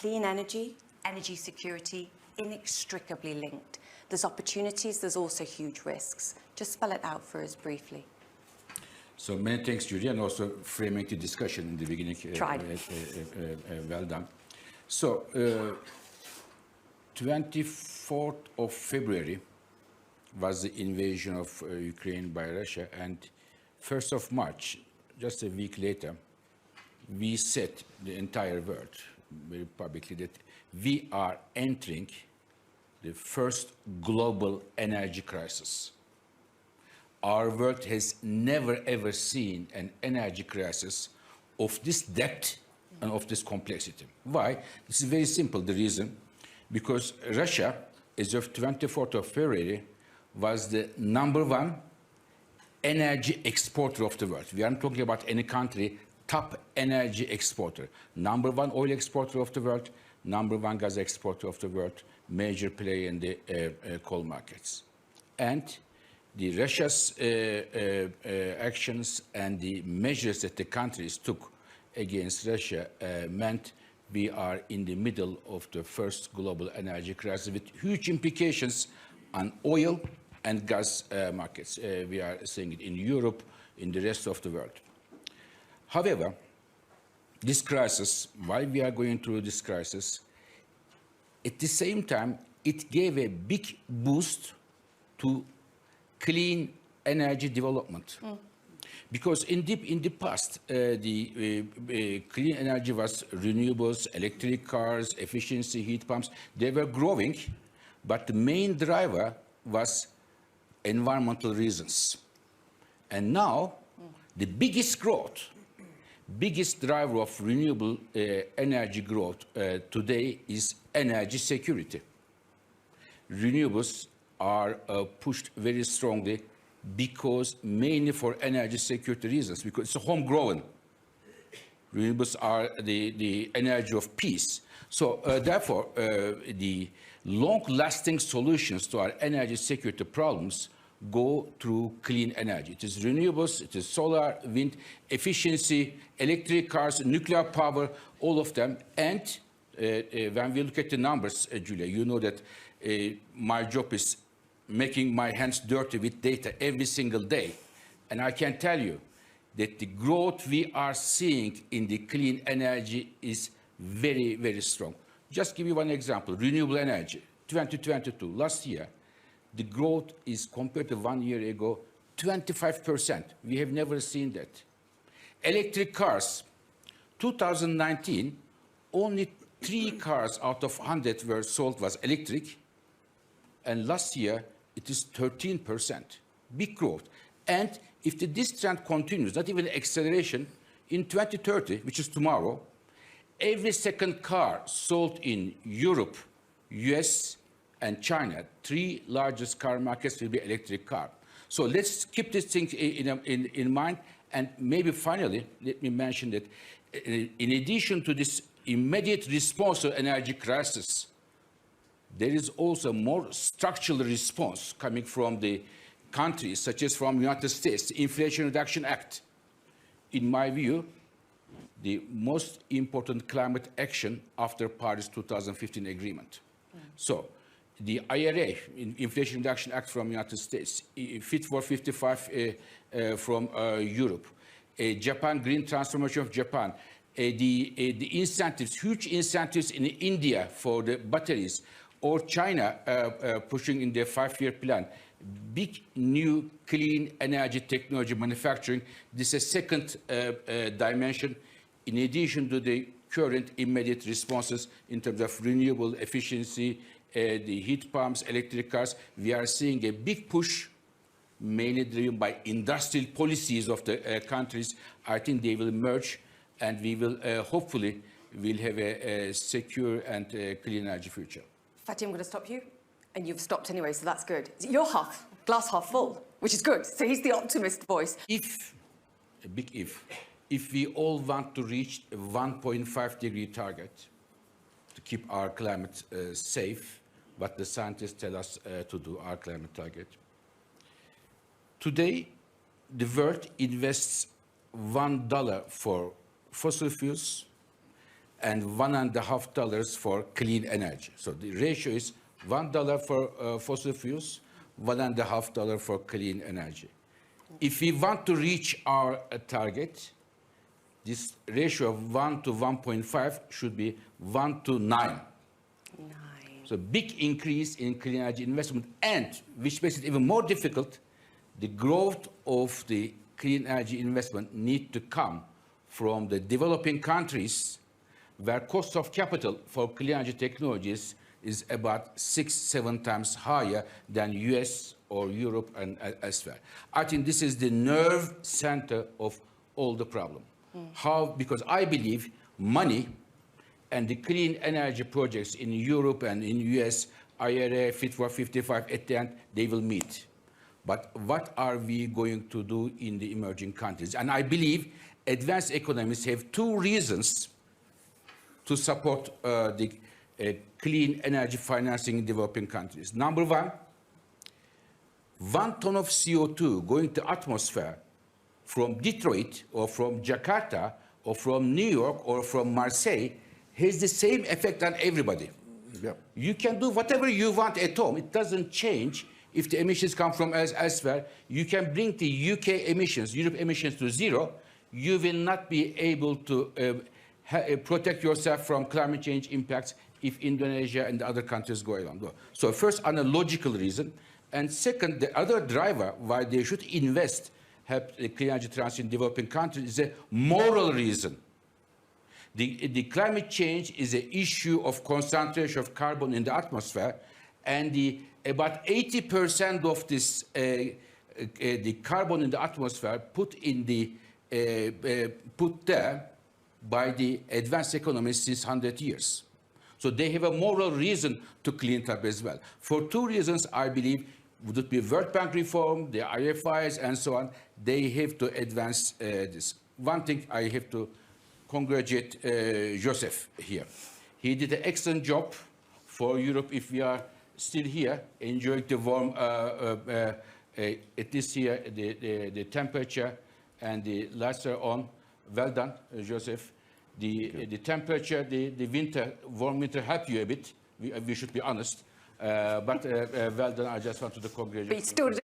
clean energy, energy security, inextricably linked. There's opportunities, there's also huge risks. Just spell it out for us briefly. So many thanks, Julia, and also framing the discussion in the beginning. Tried. Well done. So, 24th of February was the invasion of Ukraine by Russia, and 1st of March, just a week later, we said, the entire world, very publicly, that we are entering the first global energy crisis. Our world has never ever seen an energy crisis of this depth and of this complexity. Why? This is very simple, the reason. Because Russia, as of 24th of February, was the #1 energy exporter of the world. We aren't talking about any country, top energy exporter. #1 oil exporter of the world, #1 gas exporter of the world, major player in the coal markets. And the Russia's actions and the measures that the countries took against Russia meant we are in the middle of the first global energy crisis with huge implications on oil and gas markets. We are seeing it in Europe, in the rest of the world. However, this crisis, while we are going through this crisis, at the same time, it gave a big boost to clean energy development. Because in the past, the clean energy was renewables, electric cars, efficiency, heat pumps. They were growing, but the main driver was environmental reasons. And now, the biggest growth, biggest driver of renewable energy growth today is energy security. Renewables are pushed very strongly because mainly for energy security reasons, because it's homegrown. Renewables are the energy of peace. So therefore, the long-lasting solutions to our energy security problems go through clean energy. It is renewables, it is solar, wind, efficiency, electric cars, nuclear power, all of them. And when we look at the numbers, Julia, you know that my job is making my hands dirty with data every single day. And I can tell you that the growth we are seeing in the clean energy is very, very strong. Just give you one example, renewable energy, 2022, last year, the growth is compared to 1 year ago, 25%. We have never seen that. Electric cars, 2019, only 3 cars out of 100 were sold was electric. And last year, it is 13%. Big growth. And if this trend continues, not even acceleration, in 2030, which is tomorrow, every second car sold in Europe, US, and China, 3 largest car markets, will be electric car. So let's keep this thing in mind. And maybe finally, let me mention that in addition to this immediate response to energy crisis, there is also more structural response coming from the countries, such as from the United States, the Inflation Reduction Act. In my view, the most important climate action after Paris 2015 agreement. So the IRA, Inflation Reduction Act from the United States, Fit for 55 from Europe, Japan, Green Transformation of Japan, the incentives, huge incentives in India for the batteries, or China pushing in their 5-year plan, big new clean energy technology manufacturing. This is a second dimension in addition to the current immediate responses in terms of renewable efficiency, the heat pumps, electric cars. We are seeing a big push, mainly driven by industrial policies of the countries. I think they will merge, and we will hopefully will have a secure and clean energy future. Fatih, I'm going to stop you. And you've stopped anyway, so that's good. You're glass half full, which is good. So he's the optimist voice. If, a big if we all want to reach a 1.5 degree target to keep our climate safe, what the scientists tell us to do, our climate target, today the world invests $1 for fossil fuels and $1.50 for clean energy. So the ratio is $1 for fossil fuels, $1.50 for clean energy. If we want to reach our target, this ratio of 1 to 1.5 should be 1 to 9. So big increase in clean energy investment, and which makes it even more difficult, the growth of the clean energy investment need to come from the developing countries where cost of capital for clean energy technologies is about 6-7 times higher than US or Europe and elsewhere. I think this is the nerve center of all the problem. How? Because I believe money and the clean energy projects in Europe and in US, IEA, Fit for 55, at the end, they will meet. But what are we going to do in the emerging countries? And I believe advanced economies have two reasons to support the clean energy financing in developing countries. Number one, 1 ton of CO2 going to atmosphere from Detroit or from Jakarta or from New York or from Marseille has the same effect on everybody. Yep. You can do whatever you want at home. It doesn't change if the emissions come from elsewhere. You can bring the UK emissions, Europe emissions to zero. You will not be able to protect yourself from climate change impacts if Indonesia and the other countries go along. So first, on a logical reason. And second, the other driver why they should invest, help the clean energy transition in developing countries, is a moral reason. The climate change is an issue of concentration of carbon in the atmosphere, and about 80% of this, the carbon in the atmosphere put there by the advanced economies since 100 years. So they have a moral reason to clean it up as well. For two reasons, I believe, would it be World Bank reform, the IFIs, and so on, they have to advance this. One thing I have to congratulate Joseph here. He did an excellent job for Europe. If we are still here, enjoying the warm, at least here, the temperature and the lights are on. Well done, Joseph. The temperature, the winter, warm winter helped you a bit. We should be honest. But well done. I just wanted to congratulate you.